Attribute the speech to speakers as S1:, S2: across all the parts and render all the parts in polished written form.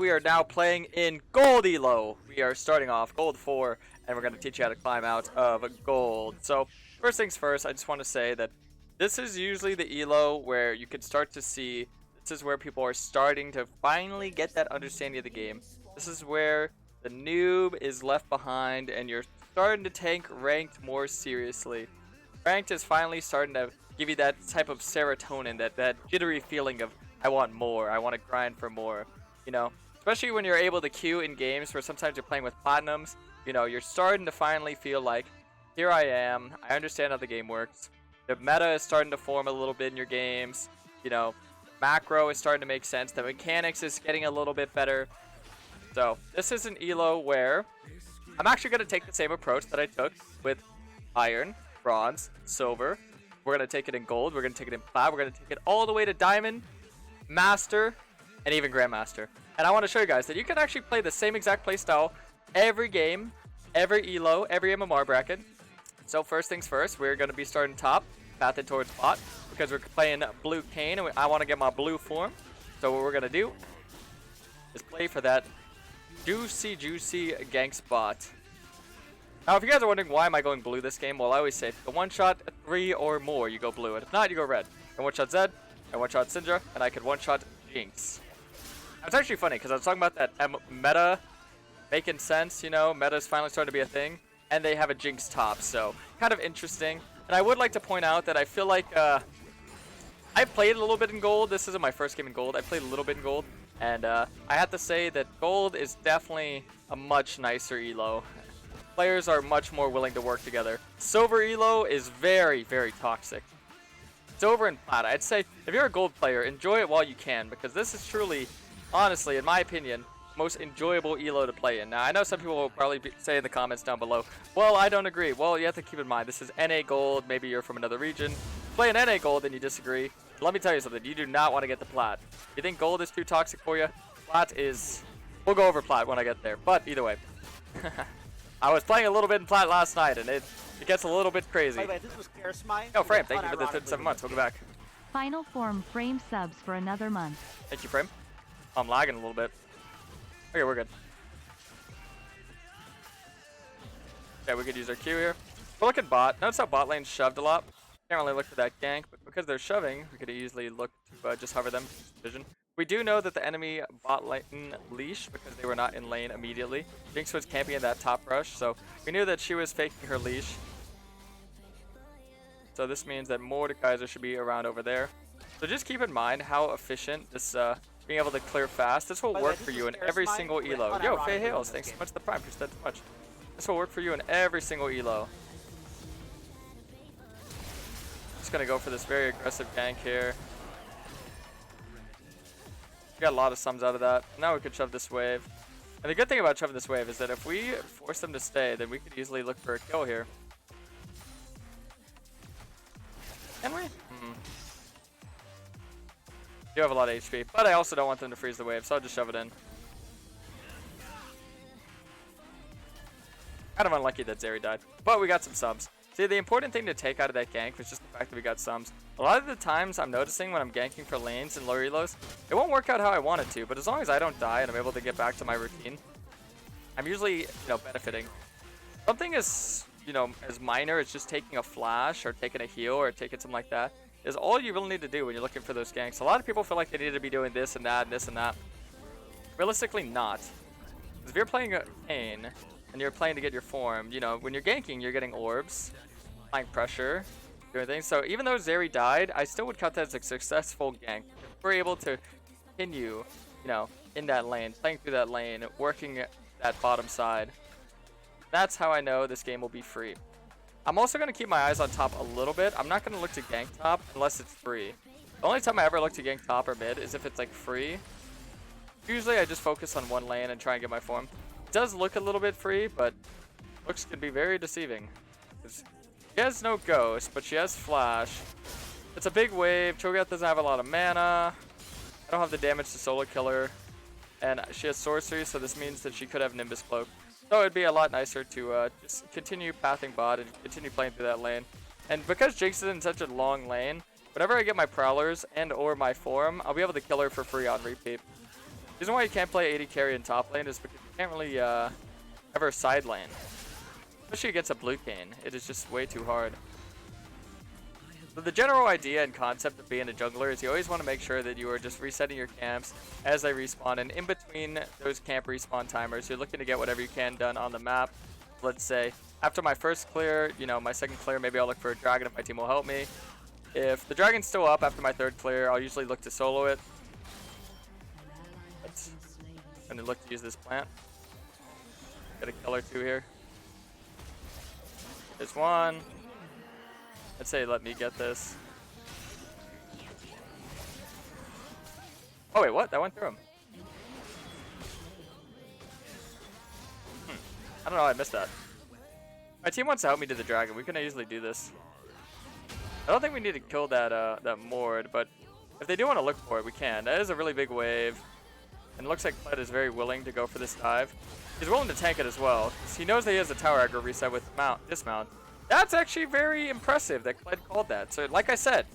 S1: we are now playing in Gold ELO. We are starting off Gold 4, and we're going to teach you how to climb out of Gold. So, first things first, I just want to say that this is usually the ELO where you can start to see, this is where people are starting to finally get that understanding of the game. This is where the noob is left behind, and you're starting to take ranked more seriously. Ranked is finally starting to give you that type of serotonin, that jittery feeling of, I want more, I want to grind for more, you know, especially when you're able to queue in games where sometimes you're playing with platinums, you know, you're starting to finally feel like, here I am, I understand how the game works, the meta is starting to form a little bit in your games, you know, macro is starting to make sense, the mechanics is getting a little bit better. So this is an ELO where I'm actually going to take the same approach that I took with iron, bronze, silver. We're going to take it in gold, we're going to take it in plat, we're going to take it all the way to diamond, master, and even grandmaster. And I want to show you guys that you can actually play the same exact playstyle every game, every ELO, every MMR bracket. So first things first, we're going to be starting top, pathing towards bot, because we're playing blue Kayn, and I want to get my blue form. So what we're going to do is play for that juicy gank spot. Now if you guys are wondering why am I going blue this game, well I always say, the one shot 3 or more you go blue, and if not you go red. And one shot Zed, and one shot Syndra, and I could one shot Jinx. It's actually funny because I was talking about that meta making sense, you know, meta is finally starting to be a thing, and they have a Jinx top, so kind of interesting. And I would like to point out that I feel like I played a little bit in gold. This isn't my first game in gold. I played a little bit in gold, and I have to say that gold is definitely a much nicer ELO. Players are much more willing to work together. Silver ELO is very toxic. Silver and plat, I'd say if you're a gold player, enjoy it while you can, because this is truly, honestly, in my opinion, most enjoyable ELO to play in. Now, I know some people will probably say in the comments down below, well, I don't agree. Well, you have to keep in mind, this is NA gold, maybe you're from another region. Play in NA gold and you disagree. Let me tell you something, you do not want to get the plat. You think gold is too toxic for you? Plat is, we'll go over plat when I get there, but either way. I was playing a little bit in plat last night, and it gets a little bit crazy.
S2: By the way, this was Karasmai.
S1: Oh, Frame, thank you for the 7 months. We'll go back.
S3: Final form Frame subs for another month.
S1: Thank you, Frame. I'm lagging a little bit. Okay, we're good. Okay, we could use our Q here. We're looking bot. Notice how bot lane's shoved a lot. Can't really look for that gank, but because they're shoving, we could easily look to just hover them. Vision. We do know that the enemy bot lane leash because they were not in lane immediately. Jinx was camping in that top rush, so we knew that she was faking her leash. So this means that Mordekaiser should be around over there. So just keep in mind how efficient this being able to clear fast. This will work for you in every single ELO. Yo, Faye Hales, thanks so much for the prime. Appreciate that so much. This will work for you in every single ELO. Just gonna go for this very aggressive gank here. We got a lot of sums out of that. Now we could shove this wave. And the good thing about shoving this wave is that if we force them to stay, then we could easily look for a kill here. Can we? Do have a lot of HP, but I also don't want them to freeze the wave, so I'll just shove it in. Kind of unlucky that Zeri died, but we got some subs. See, the important thing to take out of that gank was just the fact that we got sums. A lot of the times I'm noticing when I'm ganking for lanes and lower elos, it won't work out how I want it to, but as long as I don't die and I'm able to get back to my routine, I'm usually, you know, benefiting. Something as, you know, as minor as just taking a flash or taking a heal or taking something like that is all you really need to do when you're looking for those ganks. A lot of people feel like they need to be doing this and that and this and that. Realistically, not. Because if you're playing a Kayn and you're playing to get your form, you know, when you're ganking, you're getting orbs, applying pressure, doing things. So even though Zeri died, I still would count that as a successful gank. If we're able to continue, you know, in that lane, playing through that lane, working that bottom side. That's how I know this game will be free. I'm also going to keep my eyes on top a little bit. I'm not going to look to gank top unless it's free. The only time I ever look to gank top or mid is if it's like free. Usually I just focus on one lane and try and get my form. It does look a little bit free, but looks can be very deceiving. She has no ghost, but she has flash. It's a big wave. Cho'Gath doesn't have a lot of mana. I don't have the damage to solo kill her. And she has sorcery, so this means that she could have Nimbus Cloak. So it'd be a lot nicer to just continue pathing bot and continue playing through that lane. And because Jinx is in such a long lane, whenever I get my Prowlers and or my form, I'll be able to kill her for free on repeat. reason why you can't play AD carry in top lane is because you can't really ever side lane. Especially against a blue Kayn. It is just way too hard. So the general idea and concept of being a jungler is you always want to make sure that you are just resetting your camps as they respawn. And in between those camp respawn timers, you're looking to get whatever you can done on the map. Let's say after my first clear, you know, my second clear, maybe I'll look for a dragon if my team will help me. If the dragon's still up after my third clear, I'll usually look to solo it. I'm gonna look to use this plant. Get a kill or two here. There's one. I'd say let me get this. Oh wait, what? That went through him. I don't know, I missed that. My team wants to help me to the dragon. We can easily do this. I don't think we need to kill that that Mord, but if they do want to look for it, we can. That is a really big wave. And it looks like Kled is very willing to go for this dive. He's willing to tank it as well, because he knows that he has a tower aggro reset with dismount. That's actually very impressive that Kled called that. So like I said,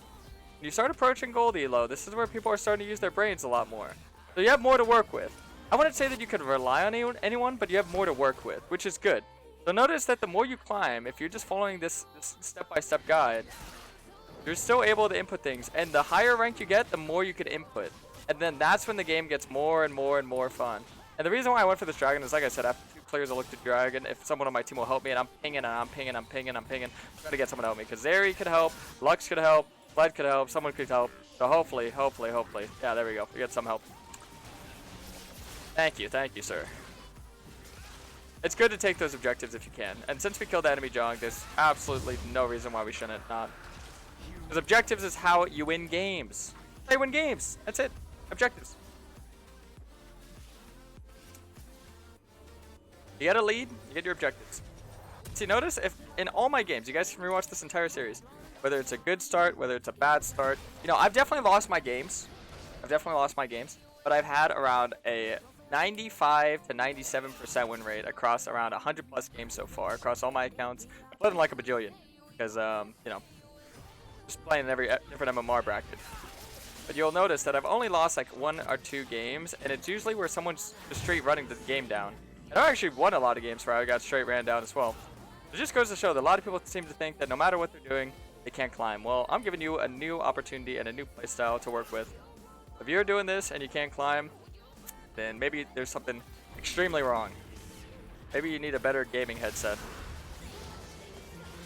S1: when you start approaching gold elo, this is where people are starting to use their brains a lot more. So you have more to work with. I wouldn't say that you could rely on anyone, but you have more to work with, which is good. So notice that the more you climb, if you're just following this step-by-step guide, you're still able to input things. And the higher rank you get, the more you can input. And then that's when the game gets more and more and more fun. And the reason why I went for this dragon is, like I said, after 2 clears I looked at dragon. If someone on my team will help me, and I'm pinging and I'm pinging, I'm trying to get someone to help me. Because Zeri could help, Lux could help, Bled could help, someone could help. So hopefully. Yeah, there we go. We get some help. Thank you, sir. It's good to take those objectives if you can. And since we killed the enemy Jong, there's absolutely no reason why we shouldn't not. Because objectives is how you win games. They win games. That's it. Objectives. You get a lead, you get your objectives. See, notice if in all my games, you guys can rewatch this entire series, whether it's a good start, whether it's a bad start. You know, I've definitely lost my games. But I've had around a 95 to 97% win rate across around 100 plus games so far across all my accounts. I play them like a bajillion because, you know, just playing in every different MMR bracket. But you'll notice that I've only lost like 1 or 2 games, and it's usually where someone's just straight running the game down. And I actually won a lot of games where I got straight ran down as well. It just goes to show that a lot of people seem to think that no matter what they're doing, they can't climb. Well, I'm giving you a new opportunity and a new playstyle to work with. If you're doing this and you can't climb, then maybe there's something extremely wrong. Maybe you need a better gaming headset.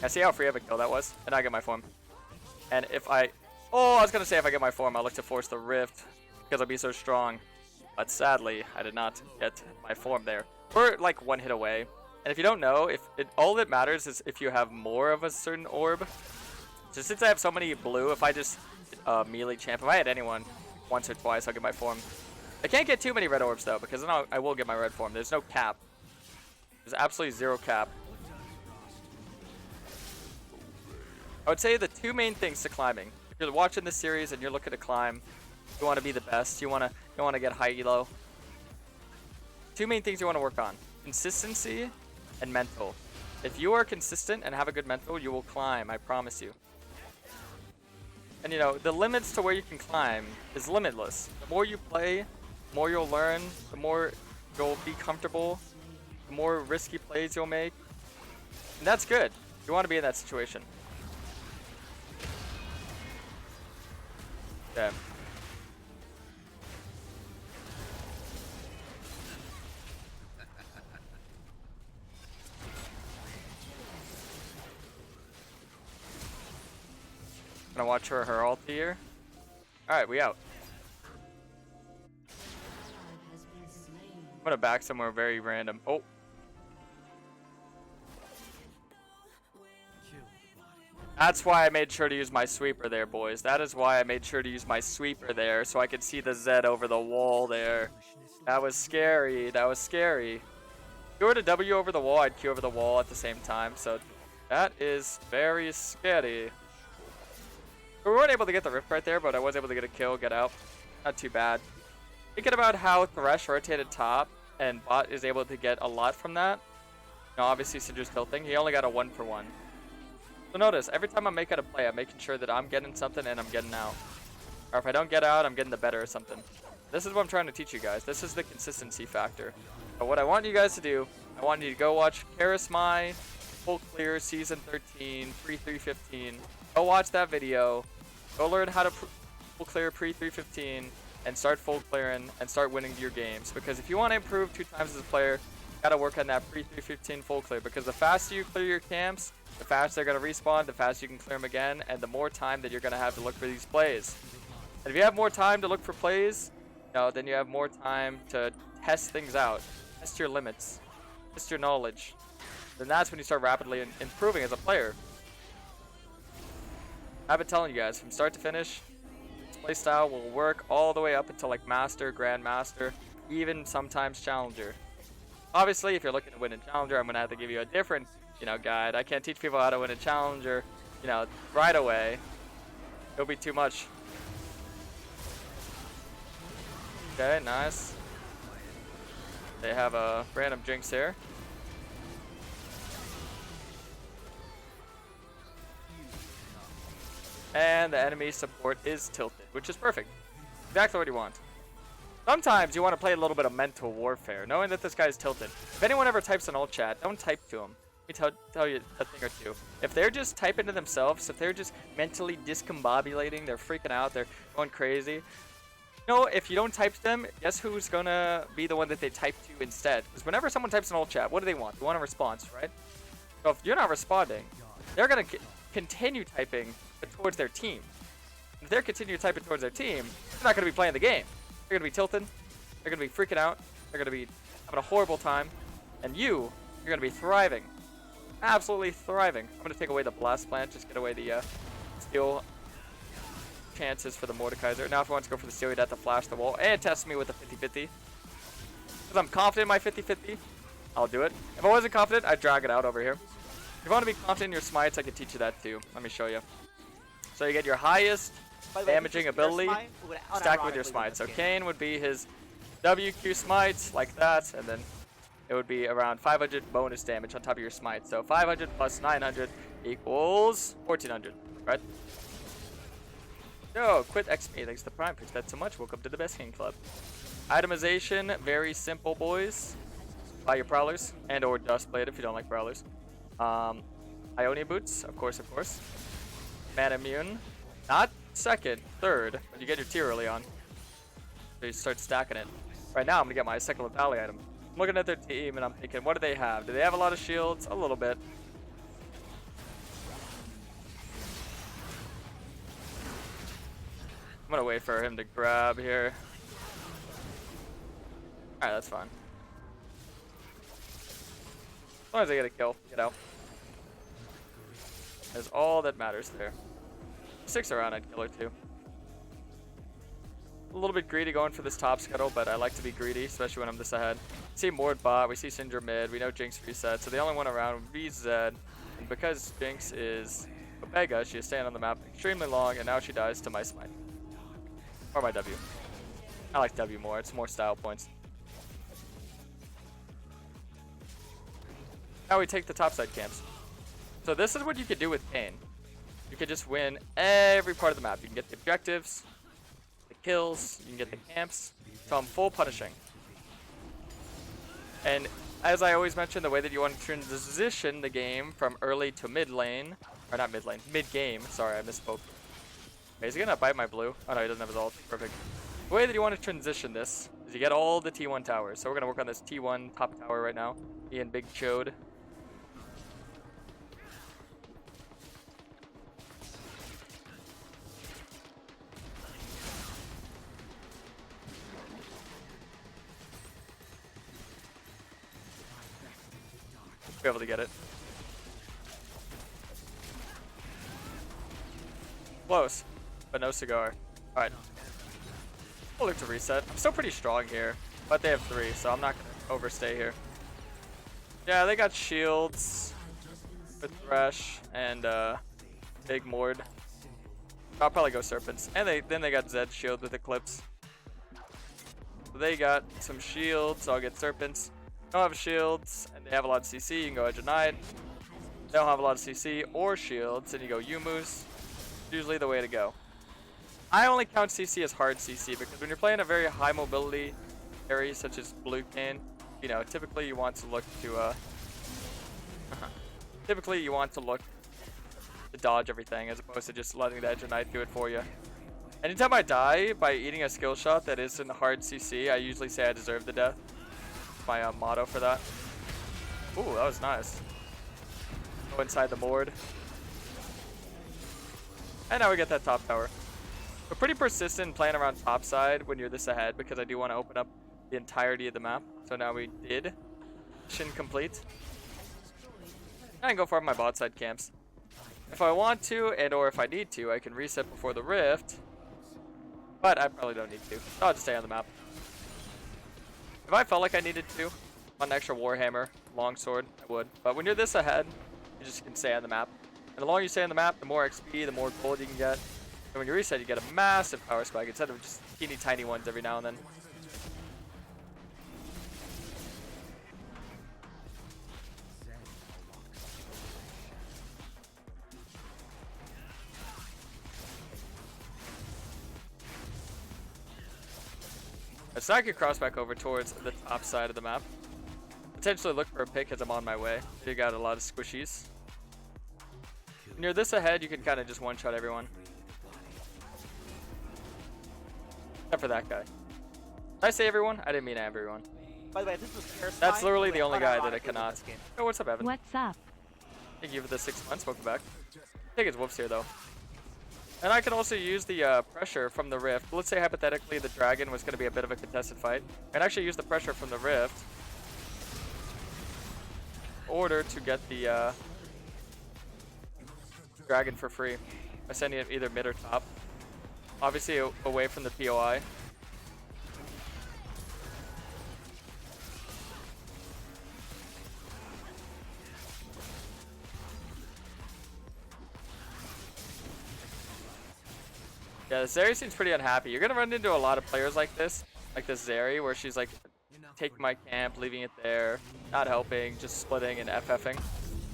S1: I see how free of a kill that was, and I get my form. And if I was gonna say if I get my form, I'll look to force the rift because I'll be so strong. But sadly, I did not get my form there. We're like 1 hit away. And if you don't know, all that matters is if you have more of a certain orb. So since I have so many blue, if I just melee champ, if I had anyone once or twice, I'll get my form. I can't get too many red orbs though, because then I will get my red form. There's no cap. There's absolutely 0 cap. I would say the 2 main things to climbing. If you're watching this series and you're looking to climb, you want to be the best. You want to get high elo. 2 main things you want to work on: consistency and mental. If you are consistent and have a good mental, you will climb. I promise you. And you know, the limits to where you can climb is limitless. The more you play, the more you'll learn, the more you'll be comfortable, the more risky plays you'll make. And that's good. You want to be in that situation. Okay. Gonna watch her ulti here. Alright, we out. I'm gonna back somewhere very random. Oh. That's why I made sure to use my sweeper there, boys. That is why I made sure to use my sweeper there, so I could see the Zed over the wall there. That was scary. That was scary. If you were to W over the wall, I'd Q over the wall at the same time, so that is very scary. We weren't able to get the rift right there, but I was able to get a kill, get out. Not too bad. Thinking about how Thresh rotated top and bot is able to get a lot from that. Now, obviously, Syndra's tilting. He only got a 1-for-1. So notice, every time I'm making a play, I'm making sure that I'm getting something and I'm getting out. Or if I don't get out, I'm getting the better or something. This is what I'm trying to teach you guys. This is the consistency factor. But what I want you guys to do, I want you to go watch Karasmai full clear season 13 pre-315. Go watch that video. Go learn how to full clear pre-315 and start full clearing and start winning your games. Because if you want to improve 2 times as a player, you gotta work on that pre-315 full clear. Because the faster you clear your camps, the faster they're gonna respawn, the faster you can clear them again, and the more time that you're gonna have to look for these plays. And if you have more time to look for plays, then you have more time to test things out, test your limits, test your knowledge. Then that's when you start rapidly improving as a player. I've been telling you guys, from start to finish, this playstyle will work all the way up until like Master, Grandmaster, even sometimes Challenger. Obviously, if you're looking to win in Challenger, I'm going to have to give you a different, guide. I can't teach people how to win in Challenger, right away. It'll be too much. Okay, nice. They have a random Jinx here. And the enemy support is tilted, which is perfect. Exactly what you want. Sometimes you want to play a little bit of mental warfare, knowing that this guy's tilted. If anyone ever types in alt chat, don't type to him. Let me tell you a thing or two. If they're just typing to themselves, if they're just mentally discombobulating, they're freaking out, they're going crazy. If you don't type to them, guess who's gonna be the one that they type to instead? Because whenever someone types in alt chat, what do they want? They want a response, right? So if you're not responding, they're gonna continue typing towards their team. If they're continuing typing towards their team, they're not gonna be playing the game. They're gonna be tilting. They're gonna be freaking out. They're gonna be having a horrible time. And you're gonna be thriving. Absolutely thriving. I'm gonna take away the blast plant, just get away the steal chances for the Mordekaiser. Now if he wants to go for the steal, he'd have to flash the wall and test me with a 50-50. Because I'm confident in my 50-50, I'll do it. If I wasn't confident, I'd drag it out over here. If you want to be confident in your smites, I can teach you that too. Let me show you. So you get your highest damaging ability stacked with your smite. So Kayn would be his WQ smite, like that, and then it would be around 500 bonus damage on top of your smite. So 500 plus 900 equals 1400, right? Yo, quit XP. Thanks to Prime. Appreciate that so much. Welcome to the Best Game Club. Itemization, very simple, boys. Buy your Prowlers and or Dustblade if you don't like Prowlers. Ionia Boots, of course. Man Immune. Not second, third, but you get your tier early on. So you start stacking it. Right now, I'm going to get my second lethality item. I'm looking at their team and I'm thinking, what do they have? Do they have a lot of shields? A little bit. I'm going to wait for him to grab here. Alright, that's fine. As long as I get a kill, get out. That's all that matters there. 6 around, I'd kill her too. A little bit greedy going for this top scuttle, but I like to be greedy, especially when I'm this ahead. We see Mord bot, we see Syndra mid, we know Jinx reset, so the only one around would be Zed. And because Jinx is Omega, she is staying on the map extremely long, and now she dies to my smite. Or my W. I like W more, it's more style points. Now we take the topside camps. So this is what you could do with Kayn. You could just win every part of the map. You can get the objectives, the kills, you can get the camps. So I'm full punishing. And as I always mention, the way that you want to transition the game from early to mid lane, or not mid lane, mid game. Sorry, I misspoke. Okay, is he gonna bite my blue? Oh no, he doesn't have his ult. Perfect. The way that you want to transition this is you get all the T1 towers. So we're gonna work on this T1 top tower right now. Ian Big Chode. Be able to get it. Close, but no cigar. Alright. We'll look to reset. I'm still pretty strong here, but they have 3, so I'm not gonna overstay here. Yeah, they got shields with Thresh and Big Mord. I'll probably go Serpents. And then they got Zed shield with Eclipse. So they got some shields, so I'll get Serpents. Don't have shields, and they have a lot of CC, you can go Edge of Night. They don't have a lot of CC or shields, and you go Yumu's. Usually the way to go. I only count CC as hard CC because when you're playing a very high mobility carry such as blue Kayn, you know, typically you want to look to dodge everything as opposed to just letting the Edge of Night do it for you. Anytime I die by eating a skill shot that isn't hard CC, I usually say I deserve the death. That's my motto for that. Ooh, that was nice. Go inside the board. And now we get that top tower. We're pretty persistent playing around top side when you're this ahead because I do want to open up the entirety of the map. So now we did. Mission complete. I can go for my bot side camps. If I want to and or if I need to, I can reset before the rift. But I probably don't need to. I'll just stay on the map. If I felt like I needed to, on an extra Warhammer, longsword, I would. But when you're this ahead, you just can stay on the map. And the longer you stay on the map, the more XP, the more gold you can get. And when you reset, you get a massive power spike instead of just teeny tiny ones every now and then. So I could cross back over towards the top side of the map. Potentially look for a pick as I'm on my way. You got a lot of squishies. When you're this ahead, you can kind of just one-shot everyone. Except for that guy. Did I say everyone? I didn't mean everyone.
S2: By the way, this was Karasmai.
S1: That's literally the only guy that I cannot. Oh, what's up, Evan?
S3: What's up?
S1: Thank you for the 6 months. Welcome back. I think it's Wolf's here, though. And I can also use the pressure from the rift. Let's say hypothetically the dragon was going to be a bit of a contested fight. And actually use the pressure from the rift in order to get the dragon for free by sending it either mid or top. Obviously away from the POI. Yeah, Zeri seems pretty unhappy. You're gonna run into a lot of players like this Zeri, where she's like, taking my camp, leaving it there, not helping, just splitting and FFing.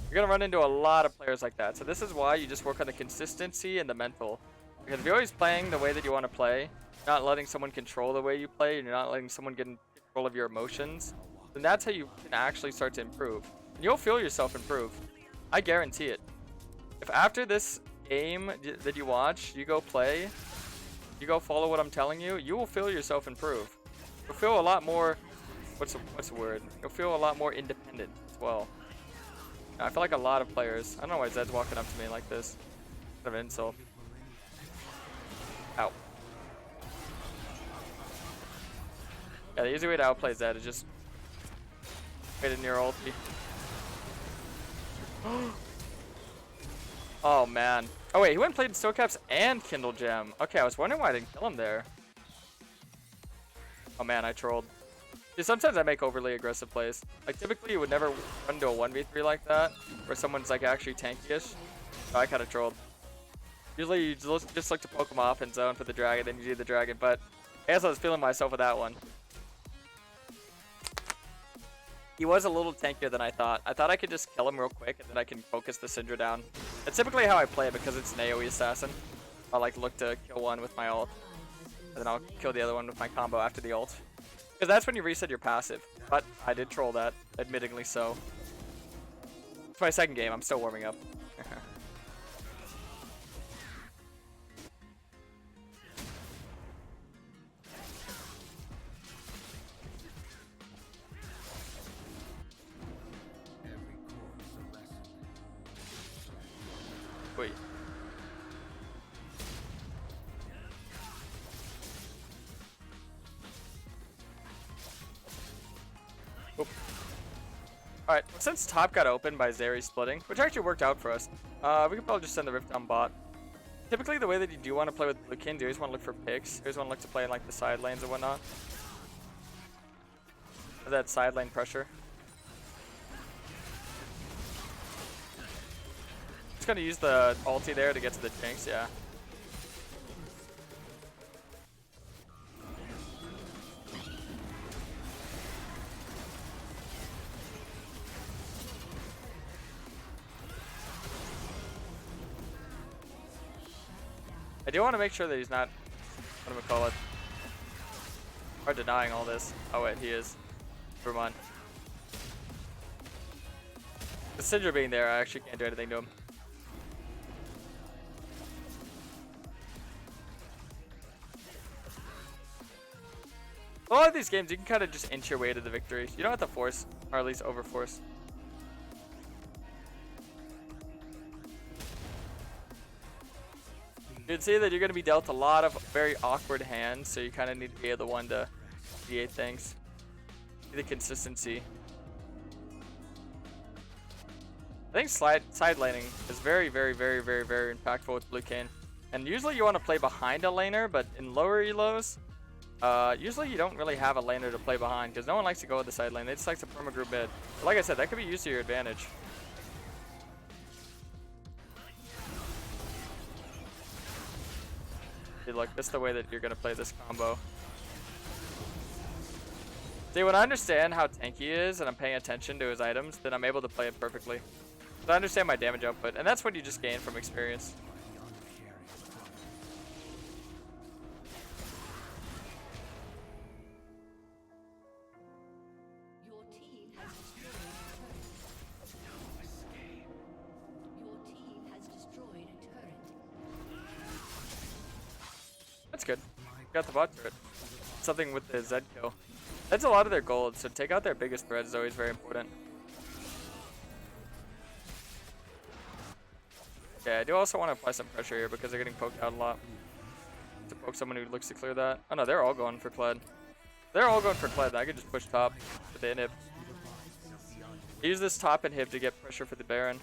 S1: You're gonna run into a lot of players like that. So this is why you just work on the consistency and the mental. Because if you're always playing the way that you want to play, not letting someone control the way you play, and you're not letting someone get in control of your emotions, then that's how you can actually start to improve. And you'll feel yourself improve. I guarantee it. If after this game that you watch, you go play, you go follow what I'm telling you, you will feel yourself improve. You'll feel a lot more, what's the word? You'll feel a lot more independent as well. Now, I feel like a lot of players, I don't know why Zed's walking up to me like this. Kind of an insult. Ow. Yeah, the easy way to outplay Zed is just wait in your ulti. Oh man. Oh wait, he went and played Stone Caps and Kindle Gem. Okay, I was wondering why I didn't kill him there. Oh man, I trolled. See, sometimes I make overly aggressive plays. Like typically you would never run into a 1v3 like that, where someone's like actually tanky-ish. So I kind of trolled. Usually you just look to poke him off in zone for the dragon, then you do the dragon, but I guess I was feeling myself with that one. He was a little tankier than I thought. I thought I could just kill him real quick and then I can focus the Syndra down. That's typically how I play it because it's an AoE assassin. I'll like look to kill one with my ult. And then I'll kill the other one with my combo after the ult. Because that's when you reset your passive. But I did troll that, admittingly so. It's my second game, I'm still warming up. Wait. Oop. Alright, since top got opened by Zeri splitting, which actually worked out for us, we could probably just send the Rift on bot. Typically the way that you do want to play with Blue Kayn, you always want to look for picks. You always want to look to play in like the side lanes and whatnot. That side lane pressure. Just gonna use the ulti there to get to the Jinx, yeah. I do want to make sure that he's not whatchamacallit, are denying all this. Oh wait, he is. Never mind. The Syndra being there, I actually can't do anything to him. A lot of these games, you can kind of just inch your way to the victory. You don't have to force, or at least overforce. You can see that you're going to be dealt a lot of very awkward hands, so you kind of need to be the one to mediate things. The consistency. I think side laning is very impactful with blue Kayn. And usually you want to play behind a laner, but in lower elos, usually you don't really have a laner to play behind because no one likes to go with the side lane. They just like to perma-group mid. But like I said, that could be used to your advantage. See, look, this is the way that you're going to play this combo. See, when I understand how tanky he is and I'm paying attention to his items, then I'm able to play it perfectly. So I understand my damage output, and that's what you just gain from experience. That's good. Got the bot turret. Something with the Zed kill. That's a lot of their gold, so take out their biggest threat is always very important. Yeah, I do also want to apply some pressure here because they're getting poked out a lot. To poke someone who looks to clear that. Oh no, they're all going for Kled. They're all going for Kled. I could just push top with the inhib. Use this top inhib to get pressure for the Baron.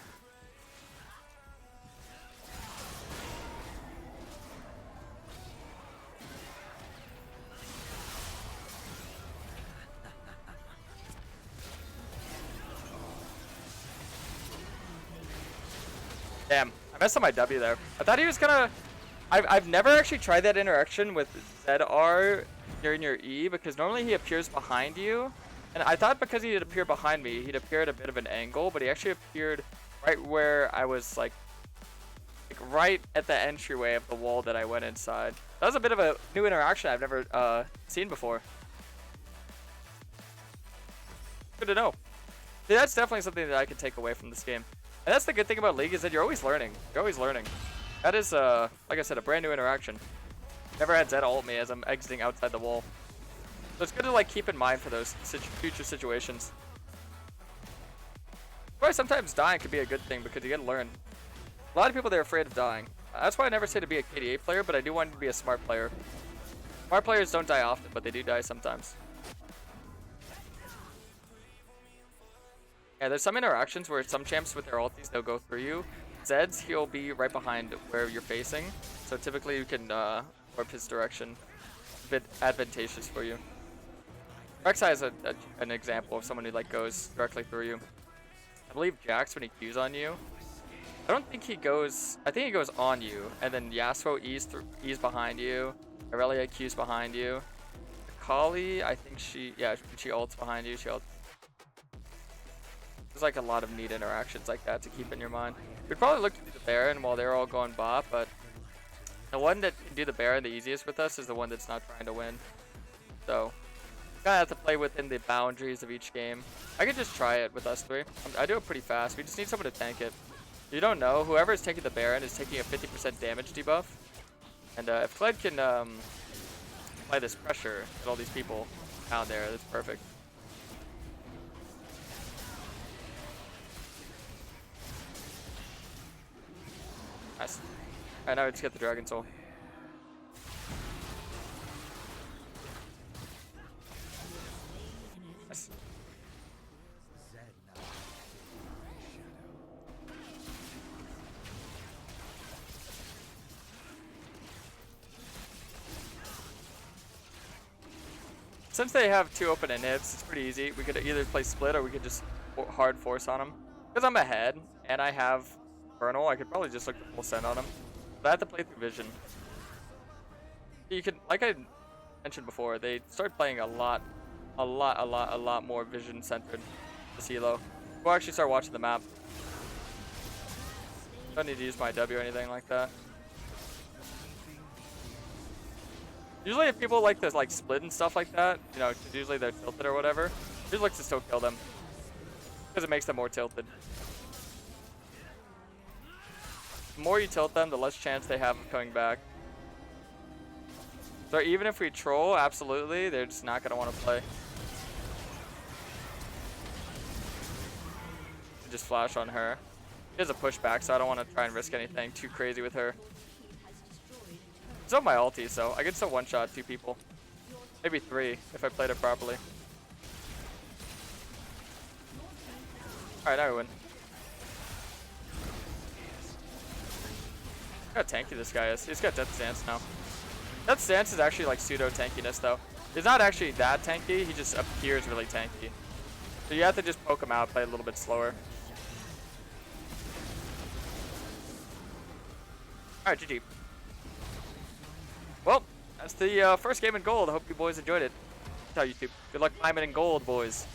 S1: Damn, I messed up my W there. I thought he was gonna... I've never actually tried that interaction with ZR during your E because normally he appears behind you. And I thought because he'd appear behind me, he'd appear at a bit of an angle, but he actually appeared right where I was like right at the entryway of the wall that I went inside. That was a bit of a new interaction I've never seen before. Good to know. See, that's definitely something that I could take away from this game. And that's the good thing about League is that you're always learning. You're always learning. That is, like I said, a brand new interaction. Never had Zed ult me as I'm exiting outside the wall. So it's good to like keep in mind for those future situations. Why sometimes dying could be a good thing because you get to learn. A lot of people, they're afraid of dying. That's why I never say to be a KDA player, but I do want you to be a smart player. Smart players don't die often, but they do die sometimes. Yeah, there's some interactions where some champs with their ultis, they'll go through you. Zed's, he'll be right behind where you're facing. So typically you can warp his direction. A bit advantageous for you. Rek'Sai is an example of someone who like goes directly through you. I believe Jax, when he Qs on you, I don't think he goes, I think he goes on you. And then Yasuo E's behind you. Aurelia Qs behind you. Kali, I think she ults behind you. She ults. There's like a lot of neat interactions like that to keep in your mind. We'd probably look to do the Baron while they're all going bot, but the one that can do the Baron the easiest with us is the one that's not trying to win. So, kind of have to play within the boundaries of each game. I could just try it with us three. I do it pretty fast. We just need someone to tank it. You don't know. Whoever is taking the Baron is taking a 50% damage debuff. And if Kled can apply this pressure at all these people down there, that's perfect. Nice. Alright, now we just get the Dragon Soul. Nice. Since they have two open inhibs, it's pretty easy. We could either play split or we could just hard force on them. Because I'm ahead and I have Infernal, I could probably just look to full send on him. But I have to play through Vision. You can, like I mentioned before, they started playing a lot more Vision centered this ELO. We'll actually start watching the map. Don't need to use my W or anything like that. Usually if people like to like split and stuff like that, you know, 'cause usually they're tilted or whatever, just like to still kill them. Because it makes them more tilted. The more you tilt them, the less chance they have of coming back. So even if we troll, absolutely, they're just not going to want to play. Just flash on her. She has a pushback, so I don't want to try and risk anything too crazy with her. It's on my ulti, so I can still one-shot 2 people. Maybe 3, if I played it properly. Alright, now we win. Look how tanky this guy is. He's got Death Stance now. Death Stance is actually like pseudo-tankiness, though. He's not actually that tanky, he just appears really tanky. So you have to just poke him out, play a little bit slower. Alright, GG. Well, that's the first game in gold. I hope you boys enjoyed it. Ciao, YouTube. Good luck climbing in gold, boys.